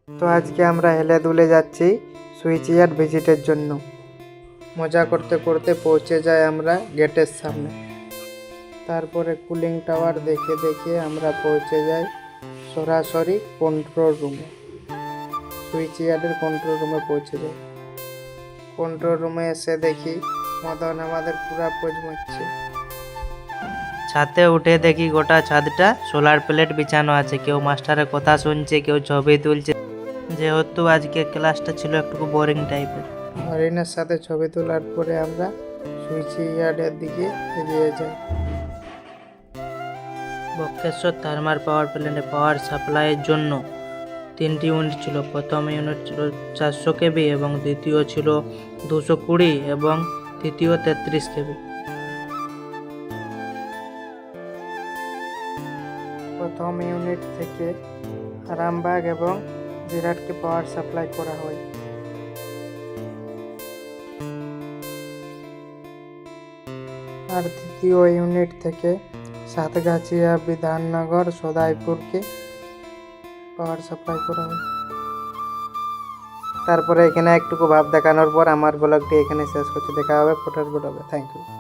তো আজকে আমরা হেলে দুলে যাচ্ছি সুইচইয়ার্ড ভিজিটের জন্য। মজা করতে করতে পৌঁছে যাই আমরা গেটের সামনে। তারপরে কুলিং টাওয়ার দেখে দেখে আমরা পৌঁছে যাই সরাসরি কন্ট্রোল রুমে। সুইচইয়ার্ডের কন্ট্রোল রুমে পৌঁছে যাই। কন্ট্রোল রুমে এসে দেখি মদন আমাদের পুরা পোজ মারছে। ছাদে উঠে দেখি গোটা ছাদটা সোলার প্লেট বিছানো আছে। কেউ মাস্টারের কথা শুনছে, কেউ ছবি তুলছে। যেহেতু আজকে ক্লাসটা ছিল একটু বোরিং টাইপের। হরিণের সাথে ছবি তোলার পরে আমরা সুইচইয়ার্ডের দিকে এগিয়ে যাই। বক্রেশ্বর থার্মাল পাওয়ার প্ল্যান্টে পাওয়ার সাপ্লাইয়ের জন্য 3টি ইউনিট ছিল। প্রথম ইউনিট ছিল 400 কেবি এবং দ্বিতীয় ছিল 220 এবং তৃতীয় 33 কেবি। প্রথম ইউনিট থেকে আরামবাগ এবং জিরাটকে পাওয়ার সাপ্লাই করা হয়। আর দ্বিতীয় ইউনিট থেকে সাতগাছিয়া, বিধাননগর, সদাইপুরকে পাওয়ার সাপ্লাই করা হয়। তারপরে এখানে একটুকু ভাব দেখানোর পর আমার ব্লগটি এখানে শেষ করছি। দেখা হবে ফটোর ব্লগে। Thank you.